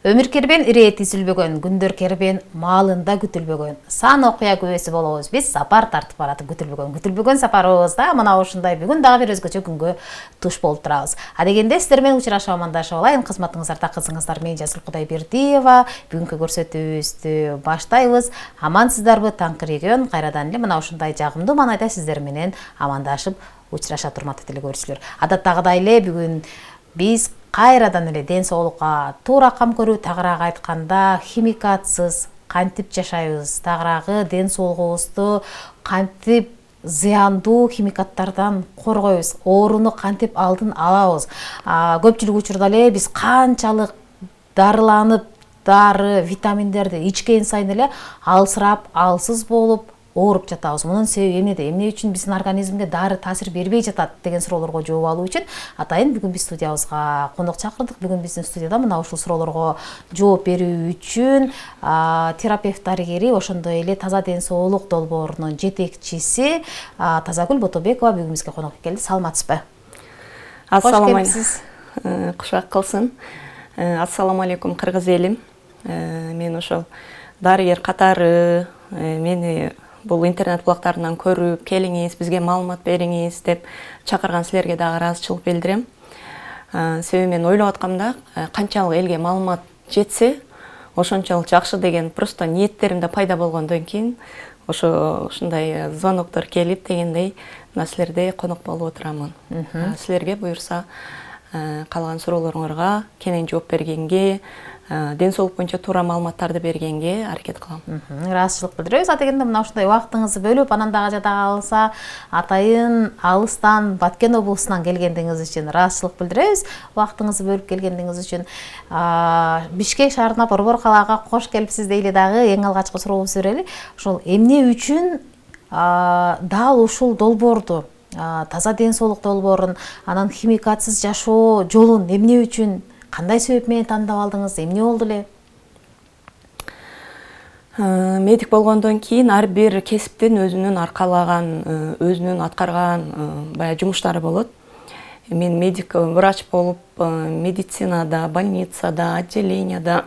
Өмүр кербен ирети сүлбөгөн, күндөр кербен маалында күтүлбөгөн. Сан окуя күбөсү болобуз. Биз сапар тартып баратып күтүлбөгөн сапарыбызда мына ушундай бүгүн дагы бир өзгөчө күнгө туш болуп турабыз. Адегенде сиздер менен учурашып амандашып алайын. Кызматыңыздарда кызыңыздар мен Жасыл Кудайбердиева. Бүгүнкү көрсөтүүбүздү баштайбыз. Амансыздарбы таңкырегөн кайрадан эле мына ушундай жагымдуу маанайда сиздер менен амандашып учураша турматтуу телекөрүүчүлөр. Адаттагыдай эле бүгүн биз кайрадан эле ден соолукка туура кам көрүү, тагыраак айтканда химикатсыз кантип жашайбыз, тагыраагы ден соолугубузду кантип зыяндуу химикаттардан коргойбуз, ооруну кантип алдын алабыз. Көпчүлүк учурда эле биз канчалык дарыланып, дары, витаминдерди ичкен сайын эле алсырап, алсыз болуп ооруп жатабыз. Мунун себеби эмнеде? Эмне үчүн биздин организмге дары таасир бербей жатат деген суроолорго жооп алуу үчүн атайын бүгүн биз студиябызга конок чакырдык. Бүгүн биздин студияда мына ушул суроолорго жооп берүү үчүн терапевт дарыгери, ошондой эле таза ден соолук долбоорунун жетекчиси Тазагүл Ботобекова бүгүн бизге конок келди. Саламатсызбы? Ассаламу алейкум. Кушак кылсын. Ассаламу алейкум кыргыз элим. Мен ошол дарыгер катары мени бул интернет блогтарынан көрүп келиңиз, бизге маалымат бериңиз деп чакырган силерге дагы ыраазычылык билдирем. Себеби мен ойлоп аткамда канчалык элге маалымат жетсе, ошончолук жакшы деген просто ниеттеримде пайда болгондон кийин ушундай звоноктор келип дегендей мына силерде конок болуп отурамын. Силерге буюрса калган суроолоруңарга кенен жооп бергенге, ден соолук боюнча туура маалыматтарды бергенге аракет кылам. Ыраазычылык билдиребиз. Атегенде мына ушундай убактыңызды бөлүп, анан дагы жада калса атайын алыстан Баткен облусунан келгендиңиз үчүн ыраазычылык билдиребиз. Убактыңызды бөлүп келгендиңиз үчүн. Бишкек шаарына Борбор калаага кош келипсиз дейли дагы эң алгачкы сурообузду берели. Ошол эмне үчүн дал ушул долбоорду, таза ден соолук долбоорун, анан химикатсыз жашоо жолун эмне үчүн, кандай себеп менен тандап алдыңыз, эмне болду эле? Медик болгондон кийин ар бир кесиптин өзүнүн аркалаган, өзүнүн аткарган баягы жумуштары болот. Мен медик, врач болуп, медицинада, больницада, отделенияда,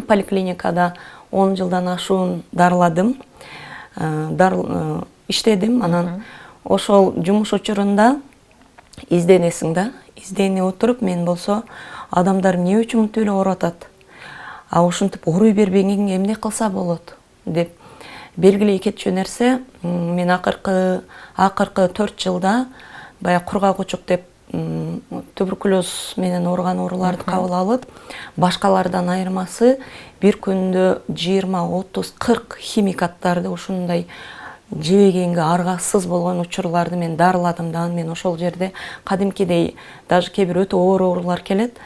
поликлиникада 10 жылдан ашуун дарыладым, иштедим. Анан ошол жумуш учурунда изденесиң да, издене отуруп мен болсо адамдар эмне үчүн мынтип эле ооруп атат? Ушинтип ооруй бербегенге эмне кылса болот деп белгилей кетчү нерсе. Мен акыркы 4 жылда баягы кургак-учук деп туберкулез менен ооруган ооруларды кабыл алып, башкалардан айырмасы бир күндө 20, 30, 40 химикаттарды ушундай жебегенге аргасыз болгон учурларды мен дарыладым да. Мен ошол жерде кадимкидей даже кээ бир өтө оор оорулар келет.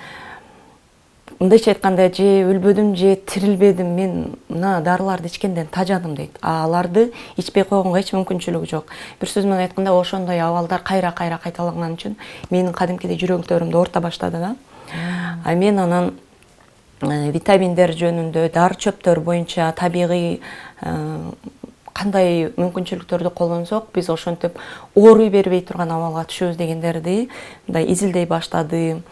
Мындайча айтканда, же өлбөдүм, же тирилбедим, мен мына дарыларды ичкенден тажадым дейт. Аларды ичпей койгонго эч мүмкүнчүлүгү жок. Бир сөз менен айтканда, ошондой абалдар кайра кайталанган үчүн менин кадимкидей жүрөгүмдөрүмдү оорта баштады да. Мен анан витаминдер жөнүндө, дары чөптөр боюнча табигый кандай мүмкүнчүлүктөрдү колдонсок, биз ошентип ооруй бербей турган абалга түшөбүз дегендерди мындай изилдей баштадым.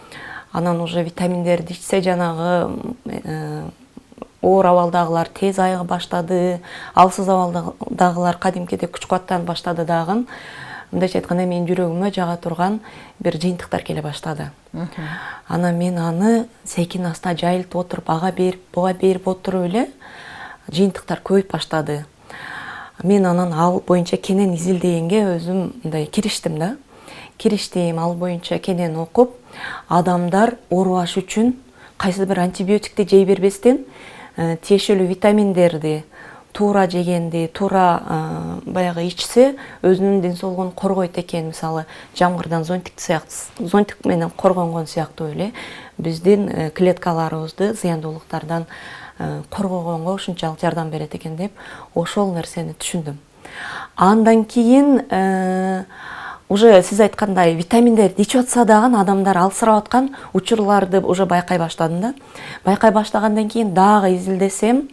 Анан уже витаминдерди ичсе жанагы оор абалдагылар тез айыга баштады, алсыз абалдагылар кадимкидей күч кубаттанып баштады дагы. Мындайча айтканда, менин жүрөгүмө жага турган бир жыйынтыктар келе баштады. Анан мен аны секин аста жайылтып отуруп, ага берип, буга берип отуруп эле жыйынтыктар көбөйүп баштады. Мен анан ал боюнча кенен изилдегенге өзүм мындай кириштим да. Кириштим, ал боюнча кенен окуп, адамдар оорубаш үчүн кайсы бир антибиотикти жей бербестен тиешелүү витаминдерди туура жегенди, туура баягы ичсе, өзүнүн ден соолугун коргойт экен. Мисалы, жамгырдан зонтик менен коргонгон сыяктуу эле биздин клеткаларыбызды зыяндуулуктардан коргогонго ушунчалык жардам берет экен деп ошол нерсени түшүндүм. Андан кийин уже сиз айткандай витаминдерди ичип атса дагы адамдар алсырап аткан учурларды уже байкай баштадым да. Байкай баштагандан кийин дагы изилдесем,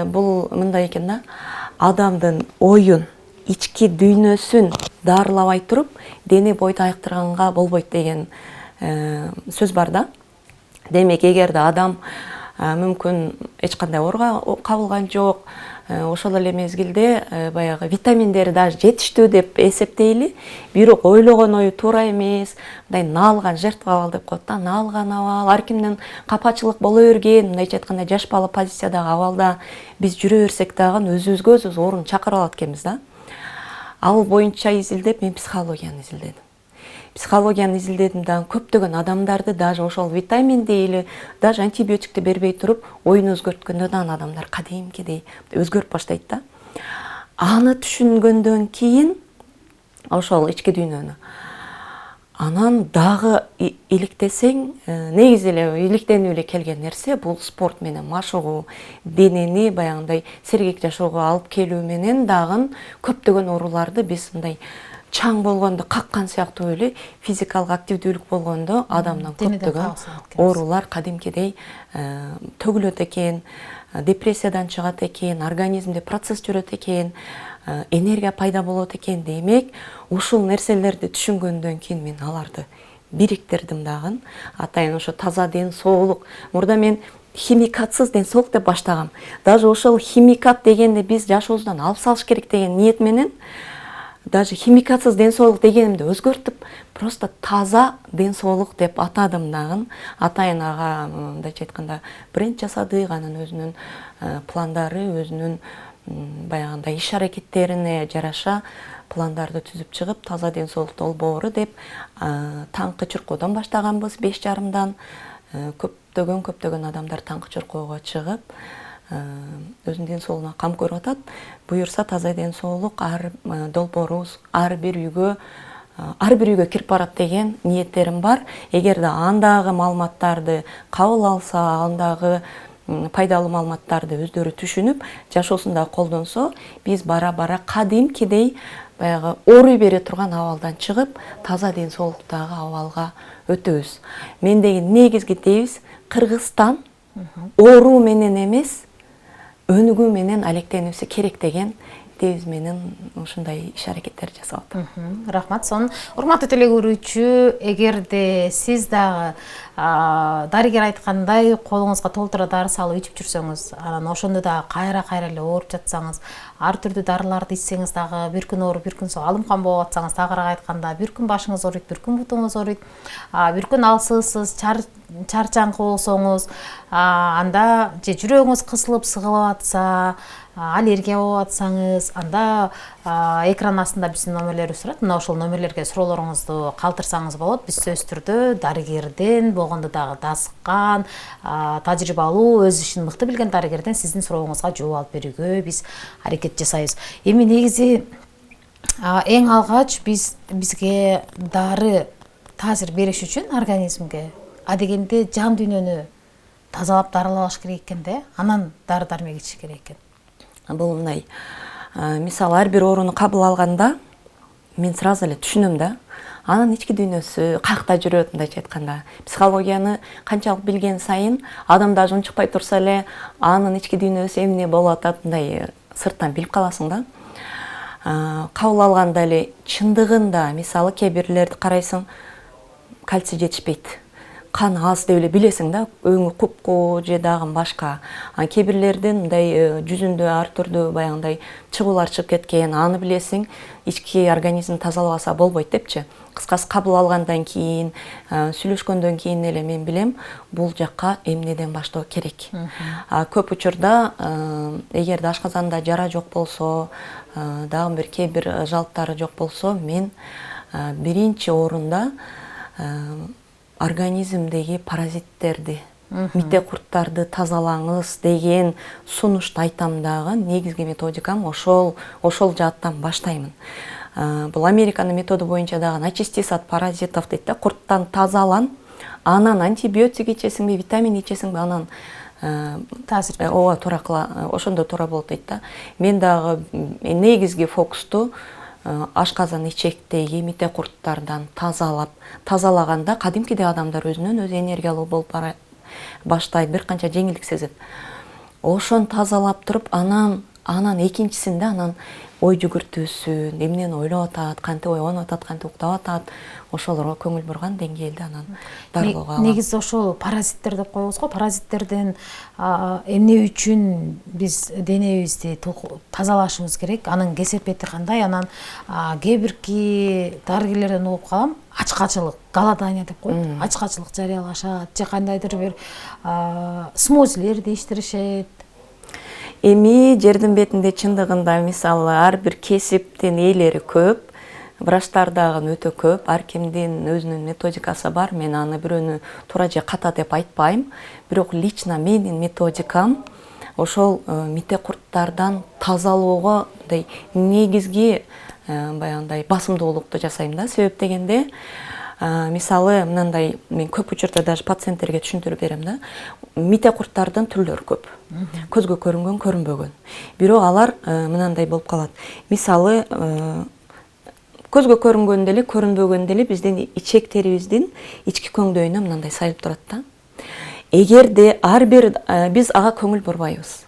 бул мындай экен да. Адамдын оюн, ички дүйнөсүн дарылабай туруп, дене бойду айыктырганга болбойт деген сөз бар да. Демек, эгерде адам мүмкүн эч кандай ооруга кабылган жок. Ошол эле мезгилде баягы витаминдери даже жетиштүү деп эсептейли. Бирок ойлогон ою туура эмес. Мындай наалган жертва абал деп коет да. Наалган абал, ар кимден капачылык боло берген, мындайча айтканда жаш бала позициядагы абалда биз жүрө берсек дагы өзүбүзгө өзүбүз орун чакырып алат экенбиз да. Ал боюнча изилдеп мен психологияны изилдедим. Психологияны изилдедим дагы көптөгөн адамдарды даже ошол витаминди или даже антибиотикти бербей туруп оюн өзгөрткөндө дагы адамдар кадимкидей өзгөрүп баштайт да. Аны түшүнгөндөн кийин ошол ички дүйнөнү анан дагы иликтесең, негизи эле иликтенип эле келген нерсе бул спорт менен машыгуу, денени баягындай сергек жашоого алып келүү менен дагы көптөгөн ооруларды биз мындай чаң болгондо каккан сыяктуу эле физикалык активдүүлүк болгондо адамдан көптөгөн оорулар кадимкидей төгүлөт экен, депрессиядан чыгат экен, организмде процесс жүрөт экен, энергия пайда болот экен. Демек, ушул нерселерди түшүнгөндөн кийин мен аларды бириктирдим дагы. Атайын ошо таза ден соолук. Мурда мен химикатсыз ден соолук деп баштагам. Даже ошол химикат дегенди биз жашообуздан алып салыш керек деген ниет менен даже химикатсыз ден соолук дегенимди өзгөртүп, просто таза ден соолук деп атадым дагы. Атайын ага мындайча айтканда бренд жасадык, анын өзүнүн пландары, өзүнүн баягындай иш аракеттерине жараша пландарды түзүп чыгып, таза ден соолук долбоору деп таңкы чуркоодон баштаганбыз 5,5-дан. Көптөгөн адамдар таңкы чуркоого чыгып, өзүнүн ден соолугуна кам көрүп атат. Буюрса таза ден соолук ар долбоорубуз ар бир үйгө кирип барат деген ниеттерим бар. Эгерде андагы маалыматтарды кабыл алса, андагы пайдалуу маалыматтарды өздөрү түшүнүп, жашоосунда колдонсо, биз бара-бара кадимкидей баягы ооруй бере турган абалдан чыгып, таза ден соолуктагы абалга өтөбүз. Мендеги негизги девиз Кыргызстан ооруу менен эмес, өнүгүү менен алектенүүсү керек деген девиз менен ушундай иш аракеттерди жасап атам. Рахмат. Сонун урматтуу теле көрүүчү, эгерде сиз дагы дарыгер айткандай колуңузга толтура дары салып ичип жүрсөңүз, анан ошондо дагы кайра эле ооруп жатсаңыз, ар түрдүү дарыларды ичсеңиз дагы бир күн ооруп, бир күн соң алымкан болуп атсаңыз, тагыраак айтканда бир күн башыңыз ооруйт, бир күн бутуңуз ооруйт, бир күн алсызсыз, чарчаңкы болсоңуз, анда же жүрөгүңүз кысылып сыгылып атса, аллергия болуп атсаңыз, анда экран астында биздин номерлерибиз турат. Мына ошол номерлерге суроолоруңузду калтырсаңыз болот. Биз сөзсүз түрдө дарыгерден, болгондо дагы дасыккан, тажрыйбалуу, өз ишин мыкты билген дарыгерден сиздин сурооңузга жооп алып берүүгө биз аракет жасайбыз. Эми негизи эң алгач бизге дары таасир бериш үчүн организмге адегенде жан дүйнөнү тазалап дарылаш керек экен да, анан дары-дармек ичиш керек экен. Бул мындай, мисалы ар бир ооруну кабыл алганда мен сразу эле түшүнөм да. Анын ички дүйнөсү каякта жүрөт, мындайча айтканда. Психологияны канчалык билген сайын адам даже унчукпай турса эле анын ички дүйнөсү эмне болуп атат, мындай сырттан билип каласың да. Кабыл алганда эле чындыгында, мисалы кээ бирлерди карайсың, кальций жетишпейт. Кан аз деп эле билесиң да, өңү купку же дагы башка. Кээ бирлердин мындай жүзүндө ар түрдүү баягындай чыгуулар чыгып кеткен, аны билесиң, ички организм тазалабаса болбойт депчи. Кыскасы кабыл алгандан кийин, сүйлөшкөндөн кийин эле мен билем, бул жакка эмнеден баштоо керек. Көп учурда эгерде ашказанда жара жок болсо, дагы бир кээ бир жалптары жок болсо, мен биринчи орунда организмдеги паразиттерди, мите курттарды тазалаңыз деген сунушту айтам дагы. Негизги методикам ошол жааттан баштаймын. Бул Американын методу боюнча дагы очистись от паразитов дейт да, курттан тазалан, анан антибиотик ичесиңби, витамин ичесиңби, анан таасир ооба туура кыла, ошондо туура болот дейт да. Мен дагы негизги фокусту ашказан ичектеги мите курттардан тазалаганда кадимкидей адамдар өзүнөн өзү энергиялуу болуп баштайт, бир канча жеңилдик сезет. Ошон тазалап туруп, анан Анан экинчисинде анан ой жүгүртүүсүн, эмнени ойлоп атат, кантип ойгонуп атат, кантип уктап атат, ошолорго көңүл бурган деңгээлде анан дарылоого алам. Негизи ошол паразиттер деп коебуз го. Паразиттерден эмне үчүн биз денебизди тазалашыбыз керек? Анын кесепети кандай? Анан кээ бирки дарыгерлерден угуп калам, ачкачылык, голодание деп коет. Ачкачылык жарыялашат, же кандайдыр бир смузилерди ичтиришет. Эми жердин бетинде чындыгында мисалы ар бир кесиптин ээлери көп, врачтар дагы өтө көп, ар кимдин өзүнүн методикасы бар. Мен аны бирөөнү туура же ката деп айтпайм, бирок лично менин методикам ошол мите курттардан тазалоого мындай негизги баягындай басымдуулукту жасайм да. Себеп дегенде мисалы мынандай, мен көп учурда даже пациенттерге түшүндүрүп берем да. Мите курттардын түрлөрү көп. Көзгө көрүнгөн, көрүнбөгөн. Бирок алар мынандай болуп калат. Мисалы көзгө көрүнгөн деле, көрүнбөгөн деле биздин ичектерибиздин ички көңдөйүнө мындай сайылып турат да. Эгерде ар бир биз ага көңүл бурбайбыз.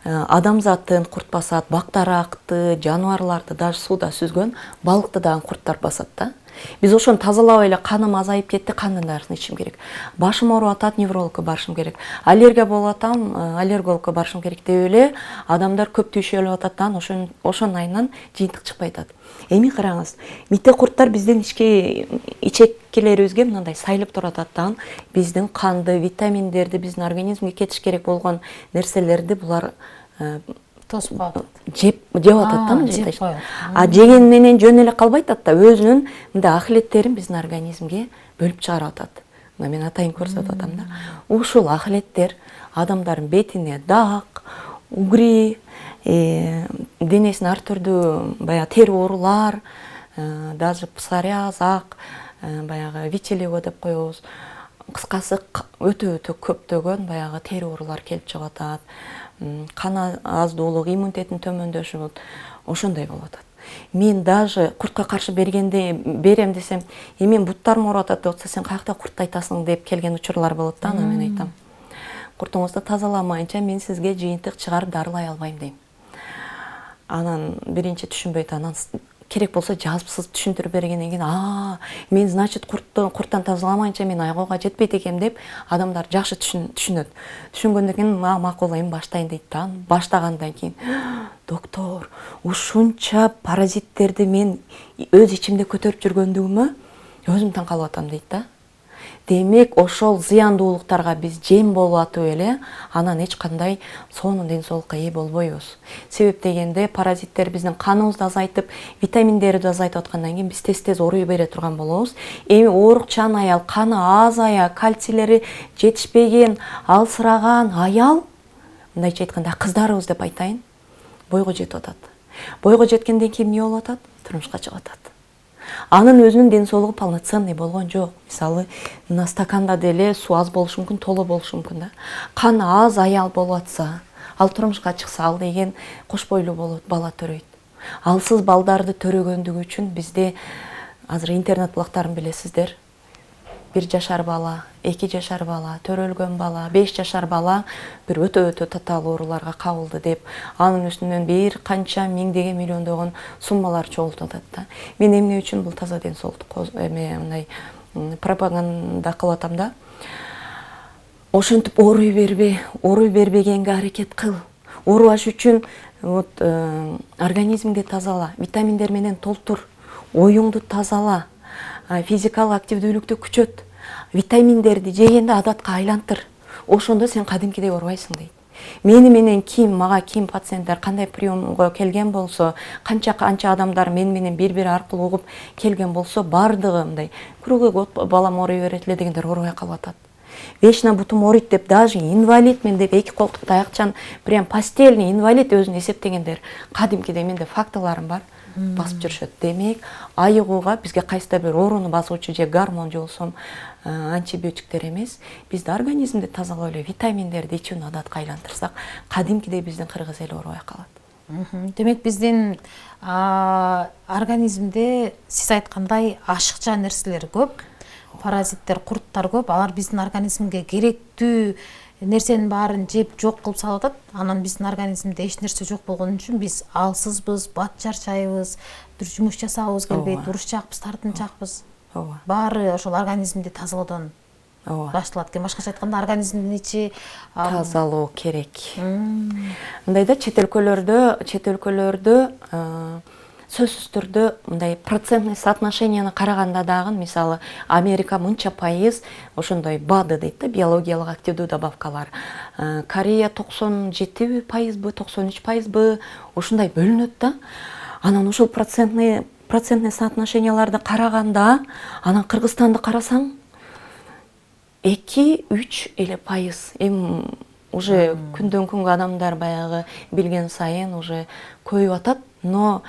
Адамзаттын курт басат, бактаракты, жаныбарларды, даже сууда сүзгөн балыкты дагы курттар басат да. Биз ошону тазалап эле каным азайып кетти, кандын дарысын ичим керек. Башым ооруп атат, неврологко барышым керек. Аллергия болуп атам, аллергологко барышым керек деп эле адамдар көп түйшөлүп атат да, ошонун айынан жыйынтык чыкпай атат. Эми караңыз, мите курттар биздин ичеккилерибизге мындай сайылып туруп атат да. Биздин канды, витаминдерди, биздин организмге кетиш керек болгон нерселерди булар тосуп калат. Жеп атат да, жеп коет. Жеген менен жөн эле калбай атат да, өзүнүн мындай ахилеттерин биздин организмге бөлүп чыгарып атат. Мына мен атайын көрсөтүп атам да. Ушул ахилеттер адамдардын бетине дак, угри, денесине ар түрдүү баягы тери оорулар, даже псориаз, ак, баягы витилиго деп коебуз. Кыскасы өтө көптөгөн баягы тери оорулар келип чыгып атат. Кан аздуулук, иммунитеттин төмөндөшү болот. Ошондой болуп атат. Мен даже куртка каршы берем десем, мен буттарым ооруп атат деп атса, сен каякта куртты айтасың деп келген учурлар болот да. Аны мен айтам. Куртуңузду тазаламайынча мен сизге жыйынтык чыгарып дарылай албайм дейм. Анан биринчи түшүнбөйт, анан керек болсо жазыпсыз түшүндүрүп бергенден кийин, мен значит курттан тазаламайынча мен айгууга жетпейт экем деп адамдар жакшы түшүнөт. Түшүнгөндөн кийин макул, эми баштайын дейт да. Баштагандан кийин, доктор, ушунча паразиттерди мен өз ичимде көтөрүп жүргөндүгүмө өзүм таң калып атам дейт да. Демек, ошол зыяндуулуктарга биз жем болуп атып эле, анан эч кандай сонун ден соолукка ээ болбойбуз. Себеп дегенде паразиттер биздин каныбызды азайтып, витаминдерди азайтып аткандан кийин биз тез ооруй бере турган болобуз. Эми оорукчан аял, каны азая, кальцийлери жетишпеген, алсыраган аял, мындайча айтканда кыздарыбыз деп айтайын, бойго жетип атат. Бойго жеткенден кийин эмне болуп атат? Турмушка чыгып атат. Анын өзүнүн ден соолугу полноценный болгон жок. Мисалы, мына стаканда деле суу аз болушу мүмкүн, толо болушу мүмкүн да. Каны аз аял болуп атса, ал турмушка чыкса, ал деген кош бойлуу болот, бала төрөйт. Алсыз балдарды төрөгөндүгү үчүн бизде азыр интернет булактарын билесиздер. 1 жашар бала, 2 жашар бала, төрөлгөн бала, 5 жашар бала бир өтө татаал ооруларга кабылды деп, анын үстүнөн бир канча миңдеген миллиондогон суммалар чогултуп атат да. Мен эмне үчүн бул таза ден соолукту мындай пропаганда кылып атам да. Ошентип ооруй бербегенге аракет кыл. Оорубаш үчүн организмди тазала, витаминдер менен толтур, оюңду тазала, физикалык активдүүлүктү күчөт, витаминдерди жегенде адатка айлантыр. Ошондо сен кадимкидей оорубайсың дейт. Мага ким пациенттер кандай приемго келген болсо, канча адамдар менен бири аркылуу угуп келген болсо, бардыгы мындай круглый год балам ооруй берет эле дегендер оорубай калып атат. Вечно бутум ооруйт деп, даже инвалидмен деп 2 колтук таякчан, прям постельный инвалид өзүн эсептегендер кадимкидей, менде фактыларым бар. Басып жүрүшөт. Демек, айыгууга бизге кайсыда бир ооруну басуучу же гормон же болсо антибиотиктер эмес, бизди организмди тазалап эле витаминдерди ичүүнү адатка айлантырсак, кадимкидей биздин кыргыз эли оорубай калат. Демек, биздин организмде сиз айткандай ашыкча нерселер көп, паразиттер, курттар көп. Алар биздин организмге керектүү нерсенин баарын жеп жок кылып салып атат. Анан биздин организмде эч нерсе жок болгон үчүн биз алсызбыз, бат чарчайбыз, бир жумуш жасагыбыз келбейт, урушчакпыз, тартынчакпыз. Баары ошол организмди тазалоодон башталат экен. Башкача айтканда организмдин ичи тазалоо керек. Мындайда чет өлкөлөрдө сөзсүз түрдө мындай процентный соотношенияны караганда дагы, мисалы Америка мынча пайыз ошондой БАДы дейт да, биологиялык активдүү добавкалар. Корея 97%, 93% ушундай бөлүнөт да. Анан ошол процентный соотношенияларды караганда, анан Кыргызстанды карасаң 2-3 эле пайыз. Эми уже күндөн күнгө адамдар баягы билген сайын уже көйүп атат, но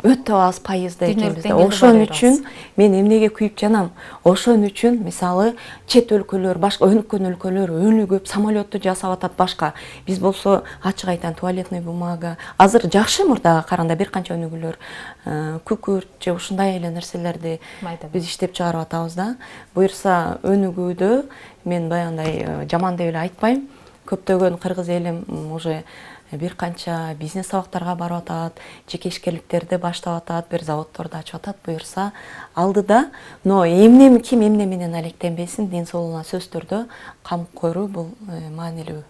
өтө аз пайызда экенбиз. Ошон үчүн мен эмнеге күйүп жанам? Ошон үчүн мисалы чет өлкөлөр, башка өнүккөн өлкөлөр өнүгүп, самолетту жасап атат башка. Биз болсо ачык айтам, туалетный бумага азыр жакшы, мурдага караганда бир канча өнүгүүлөр, күкүрт же ушундай эле нерселерди биз иштеп чыгарып атабыз да. Буюрса өнүгүүдө мен баягындай жаман деп эле айтпайм. Көптөгөн кыргыз элим уже бир канча бизнес сабактарга барып атат, жеке ишкерликтерди баштап атат, бир заводдорду ачып атат, буюрса алдыда. Но ким эмне менен алектенбесин, ден соолугуна сөзсүз түрдө кам көрүү бул маанилүү.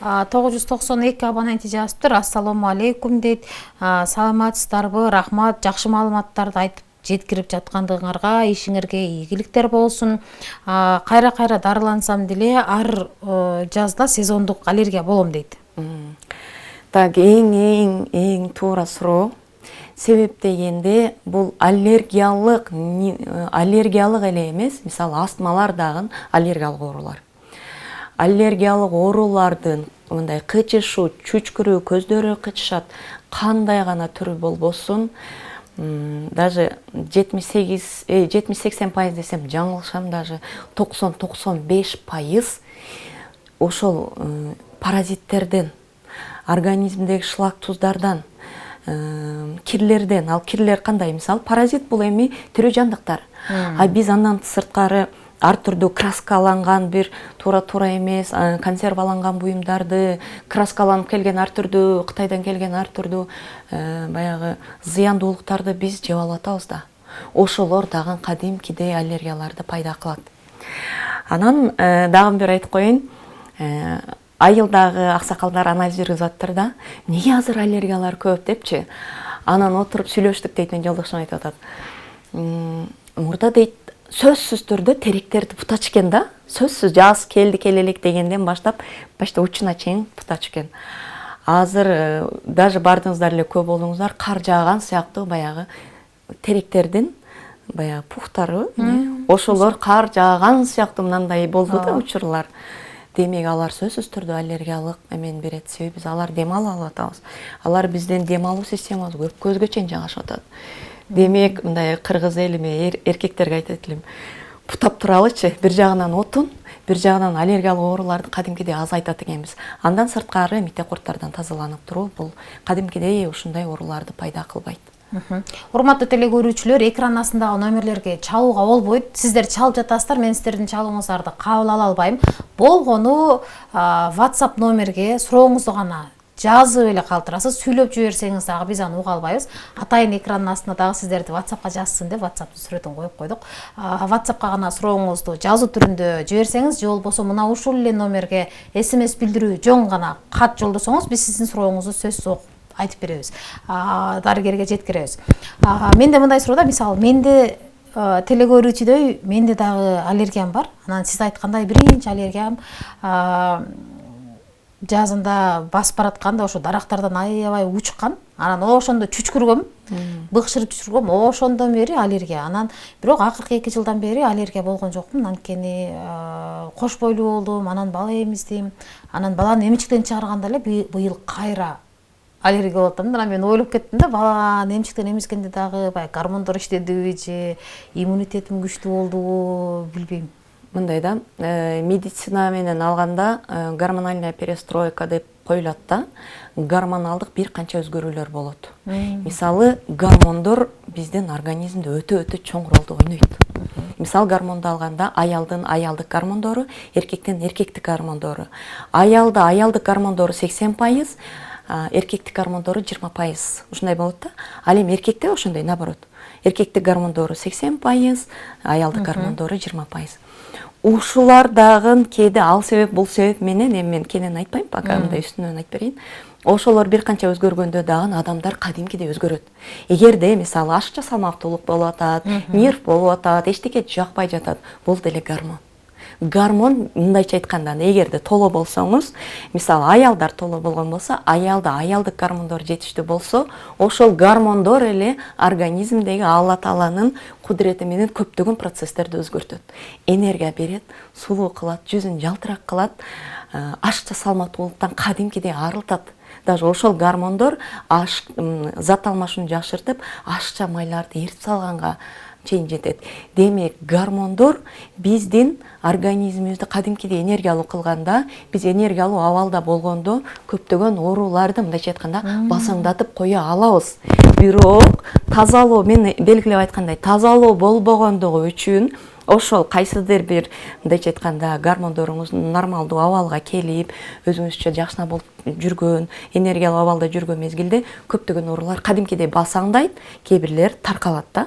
992 абоненти жазыптыр. Ассаламу алейкум дейт. Саламатсыздарбы? Рахмат, жакшы маалыматтарды айтып жеткирип жаткандыгыңарга, ишиңерге ийгиликтер болсун. Кайра дарылансам деле ар жазда сезондук аллергия болом дейт. Так, эң туура суроо. Себеп дегенде бул аллергиялык эле эмес, мисалы астмалар дагы аллергиялык оорулар. Аллергиялык оорулардын мындай кычышуу, чүчкүрүү, көздөрү кычышат, кандай гана түрү болбосун, даже 70-80% десем жаңылышам, даже 90-95% ошол паразиттерден, организмдеги шлак туздардан, кирлерден. Ал кирлер кандай? Мисалы паразит бул эми тирүү жандыктар. Биз андан сырткары ар түрдүү краскаланган, бир туура эмес, консерваланган буюмдарды, краскаланып келген ар түрдүү, Кытайдан келген ар түрдүү баягы зыяндуулуктарды биз жеп алып атабыз да. Ошолор дагы кадимкидей аллергияларды пайда кылат. Анан дагы бир айтып коеюн, айылдагы аксакалдар анализ жүргүзүп аттыр да. Неге азыр аллергиялар көп депчи. Анан отуруп сүйлөштүк дейт, мен жолдошум айтып атат. Мурда дейт, сөзсүз түрдө теректерди бутач экен да. Сөзсүз жаз келди келелик дегенден баштап учуна чейин бутач экен. Азыр даже бардыңыздар эле көп болуңуздар, кар жааган сыяктуу баягы теректердин баягы пухтары, ошолор кар жааган сыяктуу мындай болду да учурлар. Демек алар сөзсүз түрдө аллергиялык эмен берет. Себеби биз алар дем алып атабыз. Алар бизден дем алуу системабыз көп көзгө чейин жагышып атат. Демек мындай кыргыз элиме эркектерге айтат элем, бутап туралычы, бир жагынан отун, бир жагынан аллергиялык ооруларды кадимкидей азайтат экенбиз. Андан сырткары мите курттардан тазаланып туруу бул кадимкидей ушундай ооруларды пайда кылбайт. Урматтуу телекөрүүчүлөр, экран астындагы номерлерге чалууга болбойт. Сиздер чалып жатасыздар, мен сиздердин чалууңуздарды кабыл ала албайм. Болгону WhatsApp номерге сурооңузду гана жазып эле калтырасыз. Сүйлөп жиберсеңиз дагы биз аны уга албайбыз. Атайын экранын астына дагы сиздерди WhatsAppка жазсын деп WhatsApp'тын сүрөтүн коюп койдук. WhatsAppка гана сурооңузду жазуу түрүндө жиберсеңиз, же болбосо мына ушул эле номерге SMS билдирүү, жоң гана кат жолдосоңуз, биз сиздин сурооңузду сөзсүз айтып беребиз, дарыгерге жеткиребиз. Менде мындай суроодо, мисалы, менде телекөрүүчүдөй, менде дагы аллергиям бар. Анан сиз айткандай биринчи аллергиям жазында басып баратканда ошо дарактардан аябай учкан. Анан ошондо чүчкүргөм, быкшырып чүчкүргөм, ошондон бери аллергия. Анан бирок акыркы 2 жылдан бери аллергия болгон жокмун. Анткени кош бойлуу болдум, анан бала эмиздим. Анан баланы эмчиктен чыгарганда эле быйыл кайра аллергия болуп атам. Анан мен ойлоп кеттим да, баланы эмчиктен эмизгенде дагы баягы гормондор иштедиби же иммунитетим күчтүү болдубу, билбейм. Мындай да, медицина менен алганда гормональная перестройка деп коюлат да. Гормоналдык бир канча өзгөрүүлөр болот. Мисалы, гормондор биздин организмде өтө чоң ролду ойнойт. мисал гормонду алганда аялдын аялдык гормондору, эркектин эркектик гормондору. Аялда аялдык гормондору 80%, эркектик гормондору 20%. Ушундай болот да. Ал эми эркекте ошондой наоборот. Эркектик гормондору 80%, аялдык гормондору 20%. Ушулар дагы кээде ал себеп бул себеп менен эми мен кенен айтпайм, пока мындай үстүнөн айтып берейин. Ошолор бир канча өзгөргөндө дагы адамдар кадимкидей өзгөрөт. Эгерде мисалы ашыкча салмактуулук болуп атат, нерв болуп атат, эчтеке жакпай жатат, бул деле гормон. Гормон мындайча айтканда, эгерде толо болсоңуз, мисалы аялдар толо болгон болсо, аялда аялдык гормондор жетиштүү болсо, ошол гормондор эле организмдеги Алла Тааланын кудурети менен көптөгөн процесстерди өзгөртөт. Энергия берет, сулуу кылат, жүзүн жалтырак кылат, ашыкча салмактуулуктан кадимкидей арылтат. Даже ошол гормондор зат алмашууну жакшыртып, ашыкча майларды эритип салганга чейин жетет. Демек, гормондор биздин организмибизди кадимкидей энергиялуу кылганда, биз энергиялуу абалда болгондо көптөгөн ооруларды мындайча айтканда басаңдатып кое алабыз. Бирок тазалоо, мен белгилеп айткандай, тазалоо болбогондугу үчүн ошол кайсыдыр бир мындайча айтканда гормондоруңуз нормалдуу абалга келип, өзүңүзчө жакшына болуп жүргөн, энергиялуу абалда жүргөн мезгилде көптөгөн оорулар кадимкидей басаңдайт, кээ бирлер таркалат да.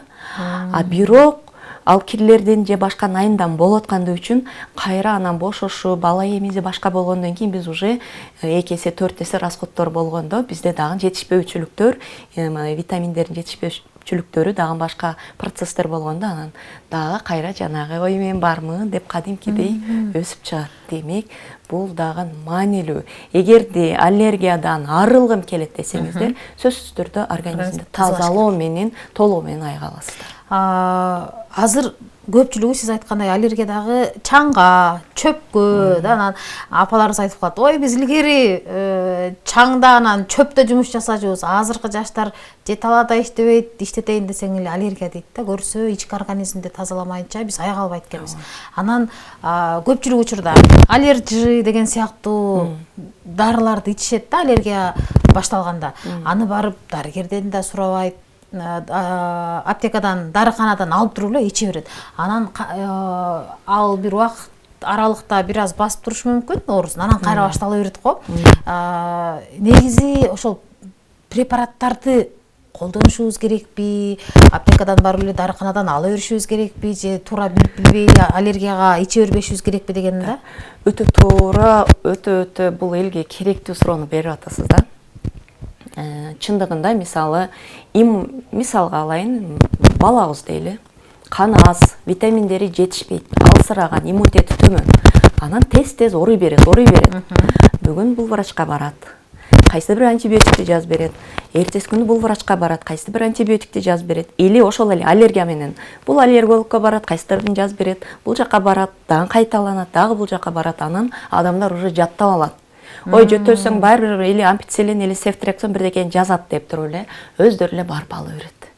Бирок ал кирлердин же башка найындан болуп аткандыгы үчүн кайра анан бошошуп, бала эмизи башка болгондон кийин биз уже 2 эсе 4 эсе расходдор болгондо бизде дагы жетишпөөчүлүктөр, витаминдердин жетишпөөчүлүктөрү дагы башка процесстер болгондо анан дагы кайра жанагы ой мен бармын деп кадимкидей өсүп чыгат. Демек, бул дагы маанилүү. Эгерде аллергиядан арылгым келет десеңиздер, сөзсүз түрдө организмди тазалоо менен, толугу менен айга аласыздар. Азыр көпчүлүгү сиз айткандай аллергиядагы чаңга, чөпкө да анан апаларыбыз айтып калат. Ой, биз илгери чаңда анан чөптө жумуш жасажыбыз. Азыркы жаштар же талаада иштебейт, иштетейин десең эле аллергия дейт да. Көрсө ички организмди тазаламайынча биз айга албайт экенбиз. Анан көпчүлүк учурда аллержи деген сыяктуу дарыларды ичишет да аллергия башталганда. Аны барып дарыгерден да сурабайт. Аптекадан, дарыканадан алып туруп эле иче берет. Анан ал бир убакыт аралыкта бир аз басып турушу мүмкүн оорусун. Анан кайра баштала берет го. Негизи ошол препараттарды колдонушубуз керекпи? Аптекадан барып эле дарыканадан ала беришибиз керекпи? Же туура билбей аллергияга иче бербешибиз керекпи деген да? Өтө туура, өтө бул элге керектүү суроону берип атасыз да. Чындыгында мисалы мисалга алайын, балабыз дейли, каны аз, витаминдери жетишпейт, алсыраган, иммунитети төмөн. Анан тез ооруй берет. Бүгүн бул врачка барат, кайсы бир антибиотикти жазып берет. Эртеси күнү бул врачка барат, кайсы бир антибиотикти жазып берет. Или ошол эле аллергия менен бул аллергологко барат, кайсыдырын жазып берет. Бул жака барат, дагы кайталанат, дагы бул жака барат. Анан адамдар уже жаттап алат. Ой, жөтөлсөң баары бир или ампицилин или сефтрексон бирдекени жазат деп туруп эле өздөрү эле барып алып берет.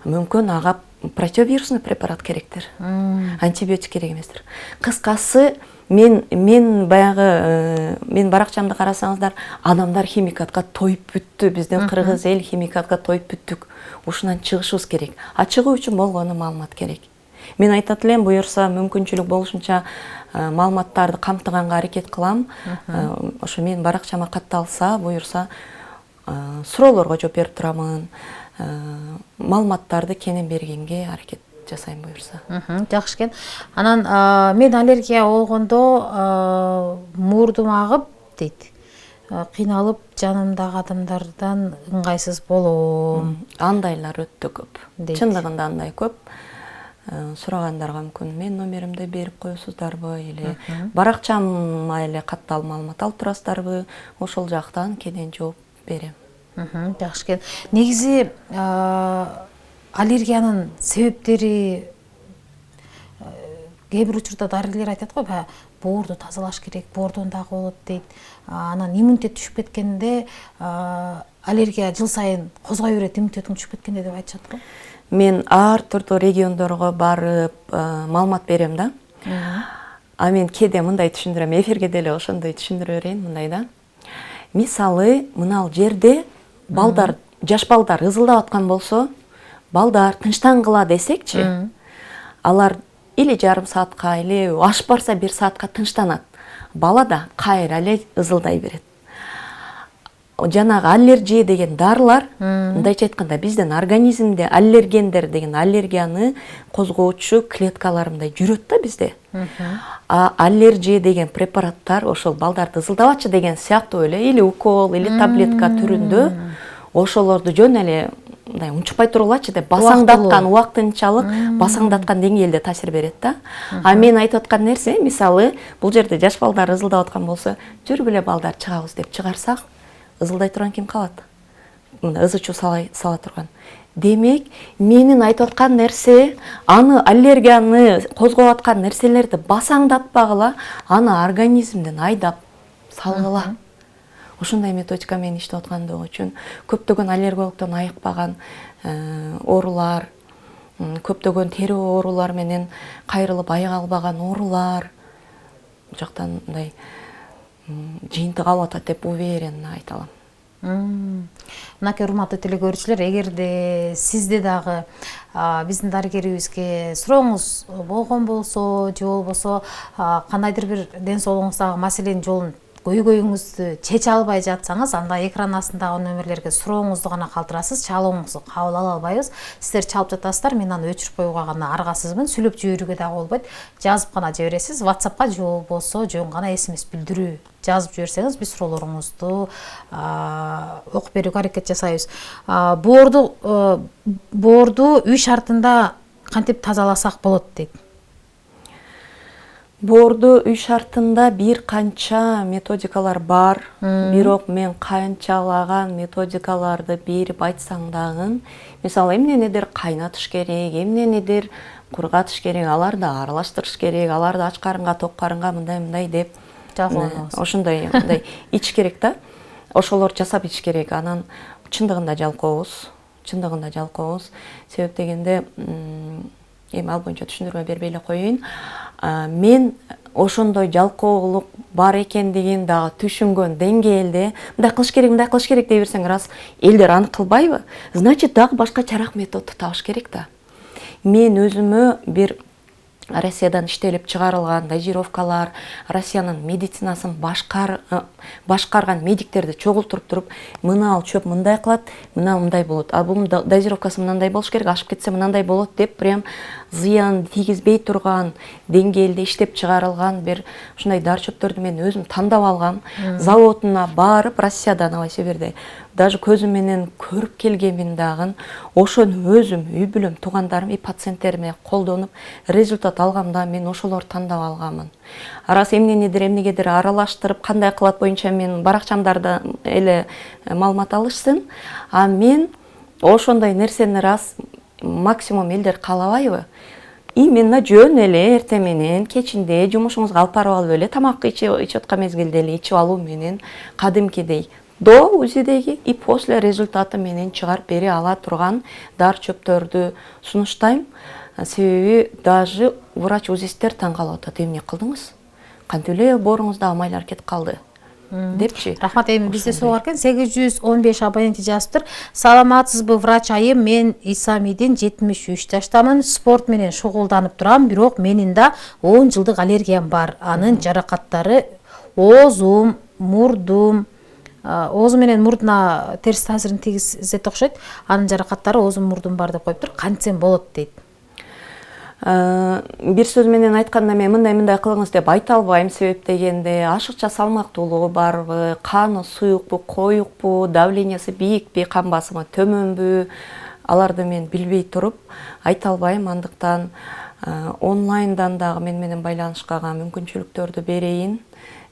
Мүмкүн ага противовирусный препарат керектир. Антибиотик керек эместир. Кыскасы, мен баягы мен баракчамды карасаңыздар, адамдар химикатка тоюп бүттү. Биздин кыргыз эл химикатка тоюп бүттүк. Ушунан чыгышыбыз керек. Чыгуу үчүн болгону маалымат керек. Мен айтат элем, буюрса мүмкүнчүлүк болушунча маалыматтарды камтыганга аракет кылам. Ошо мен баракчама катталса, буюрса суроолорго жооп берип турамын. Маалыматтарды кенен бергенге аракет жасайм буюрса. Жакшы экен. Анан мен аллергия болгондо мурдум агып дейт. Кыйналып жанымдагы адамдардан ыңгайсыз болом. Андайлар өтө көп. Чындыгында андай көп. Сурагандарга мүмкүн мен номеримди берип коесуздарбы или баракчама эле каттал маалымат алып турасыздарбы, ошол жактан кенен жооп берем. Жакшы экен. Негизи аллергиянын себептери кээ бир учурда дарыгерлер айтат го, боорду тазалаш керек, боордон дагы болот дейт. Анан иммунитет түшүп кеткенде аллергия жыл сайын козгой берет, иммунитетиң түшүп кеткенде деп айтышат го. Мен ар түрдүү региондорго барып маалымат берем да. Мен кээде мындай түшүндүрөм, эфирге деле ошондой түшүндүрө берейин, мындай да. Мисалы, мынал жерде балдар, жаш балдар ызылдап аткан болсо, балдар тынчтангыла десекчи, алар или жарым саатка или аш барса 1 саатка тынчтанат. Бала да кайра эле ызылдай берет. Жанагы аллергия деген дарылар, мындайча айтканда биздин организмде аллергендер деген аллергияны козгоочу клеткалар мындай жүрөт да бизде. Аллергия деген препараттар ошол балдарды ызылдабачы деген сыяктуу эле или укол или таблетка түрүндө ошолорду жөн эле мындай унчукпай тургулачы деп басаңдаткан убактынчалык басаңдаткан деңгээлде таасир берет да. А мен айтып аткан нерсе, мисалы, бул жерде жаш балдар ызылдап аткан болсо, жүргүлө балдар чыгабыз деп чыгарсак, ызылдай турган ким калат? Мына ызы чуу сала турган. Демек, менин айтып аткан нерсе, аны аллергияны козгоп аткан нерселерди басаңдатпагыла, аны организмден айдап салгыла. Ушундай методика менен иштеп аткандыгы үчүн көптөгөн аллергологдон айыкпаган оорулар, көптөгөн тери оорулар менен кайрылып айыга албаган оорулар бул жактан мындай жыйынтык алып атат деп уверенно айта алам. Мынакей урматтуу телекөрүүчүлөр, эгерде сизде дагы биздин дарыгерибизге сурооңуз болгон болсо, же болбосо кандайдыр бир ден соолугуңуздагы маселенин жолун көйгөйүңүздү чече албай жатсаңыз, анда экран астындагы нөмерлерге сурооңузду гана калтырасыз, чалууңузду кабыл ала албайбыз. Сиздер чалып жатасыздар, мен аны өчүрүп коюуга гана аргасызмын. Сүйлөп жиберүүгө дагы болбойт. Жазып гана жибересиз. WhatsAppка же болбосо жөн гана SMS билдирүү жазып жиберсеңиз, биз суроолоруңузду окуп берүүгө аракет жасайбыз. Боорду үй шартында кантип тазаласак болот дейт? Боорду үй шартында бир канча методикалар бар, бирок мен канчалаган методикаларды берип айтсаң дагы, мисалы, эмненедир кайнатыш керек, эмненедир кургатыш керек, аларды аралаштырыш керек, аларды ач карынга, ток карынга мындай деп ошондой ич керек да. Ошолорду жасап ич керек. Анан чындыгында жалкообуз. Себеп дегенде эми ал боюнча түшүндүрмө бербей эле коеюн. Мен ошондой жалкоолук бар экендигин дагы түшүнгөн деңгээлде мындай кылыш керек дей берсең, раз элдер аны кылбайбы? Значит, дагы башка чарак методду табыш керек да. Мен өзүмө бир Россиядан иштелип чыгарылган дозировкалар, Россиянын медицинасын башкарган медиктерди чогултуруп туруп, мына ал чөп мындай кылат, мына мындай болот. А бул дозировкасы мындай болуш керек, ашып кетсе мындай болот деп прям зыян тийгизбей турган деңгээлде иштеп чыгарылган бир ушундай дары чөптөрдү мен өзүм тандап алгам. Заводуна барып, Россиядан алай Сибирде даже көзүм менен көрүп келгенмин дагы. Ошону өзүм үй бүлөм, туугандарым и пациенттериме колдонуп результат алгамда мен ошолорду тандап алганмын. Арас эмнегедир аралаштырып кандай кылат боюнча мен баракчамдарда эле маалымат алышсын. А мен ошондой нерсени раз максимум элдер каалабайбы? Именно жөн эле эртең менен, кечинде жумушуңузга алып барып алып эле тамак ичип аткан мезгилде эле ичип алуу менен кадимкидей до УЗИдеги и после результаты менен чыгарып бере ала турган дары чөптөрдү сунуштайм. Себеби даже врач-УЗИсттер таң калып атат. Эмне кылдыңыз? Кантип эле бооруңузда майлар кетип калды? Депчи. Рахмат, эми бизде суу бар экен. 815 абоненти жазыптыр. Саламатсызбы врач айым? Мен Исамидин 73 жаштамын. Спорт менен шугулданып турам, бирок менин да 10 жылдык аллергиям бар. Анын жаракаттары оозум, мурдум, оозу менен мурдуна терс таасирин тийгизет окшойт. Анын жаракаттары оозум, мурдум бар деп коюптур. Кантсем болот дейт. Бир сөз менен айтканда мен мындай кылыңыз деп айта албайм. Себеп дегенде ашыкча салмактуулугу барбы, каны суюкпу, коюкпу, давлениясы бийикпи, кан басымы төмөнбү, аларды мен билбей туруп айта албайм. Андыктан онлайндан дагы менен байланышкага мүмкүнчүлүктөрдү берейин.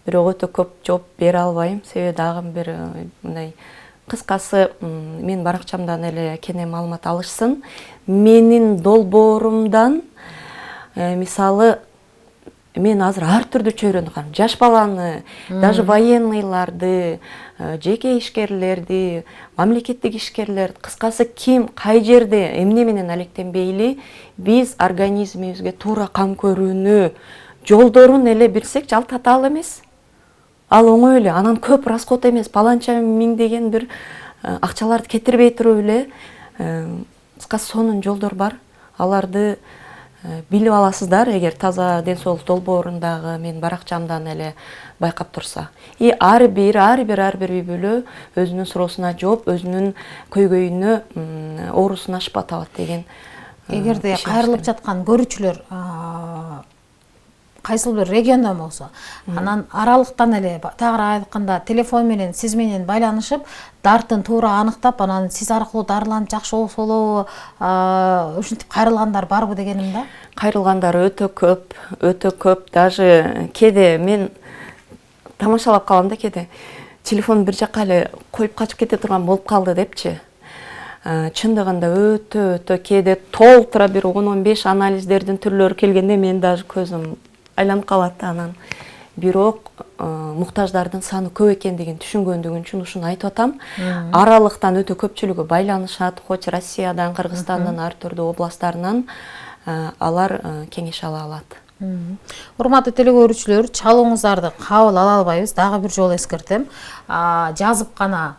Бирок өтө көп жооп бере албайм. Себеби дагы бир мындай кыскасы мен баракчамдан эле кене маалымат алышсын. Менин долбоорумдан мисалы мен азыр ар түрдүү чөйрөнүп калдым. Жаш баланы, даже военныйларды, жеке ишкерлерди, мамлекеттик ишкерлерди, кыскасы ким кай жерде эмне менен алектенбейли, биз организмибизге туура кам көрүүнү жолдорун эле билсек жалтаталы эмес. Ал оңой эле, анан көп расход эмес, паланча миң деген бир акчаларды кетирбей туруп эле, кыскасы сонун жолдор бар. Аларды билип аласыздар, эгер таза ден соолук долбоорундагы менин баракчамдан эле байкап турса. И ар бир үй бүлө өзүнүн суроосуна жооп, өзүнүн көйгөйүнө, оорусуна шыпа табат деген. Эгерде кайрылып жаткан көрүүчүлөр кайсыл бир региондон болсо, анан аралыктан эле тагыраак айтканда телефон менен сиз менен байланышып, дартын туура аныктап, анан сиз аркылуу дарыланып жакшы болсо болобу, ушинтип кайрылгандар барбы дегеним да. Кайрылгандар өтө көп. Даже кээде мен тамашалап калам да, кээде телефон бир жакка эле коюп качып кете турган болуп калды депчи. Чындыгында өтө кээде толтура бир 10-15 анализдердин түрлөрү келгенде мен даже көзүм айланып калат. Анан бирок муктаждардын саны көп экендигин түшүнгөндүгүм үчүн ушуну айтып атам. Аралыктан өтө көпчүлүгү байланышат, хоч Россиядан, Кыргызстандан, ар түрдүү областтарынан алар кеңеш ала алат. Урматтуу телекөрүүчүлөр, чалууңуздарды кабыл ала албайбыз. Дагы бир жолу эскертем. Жазып гана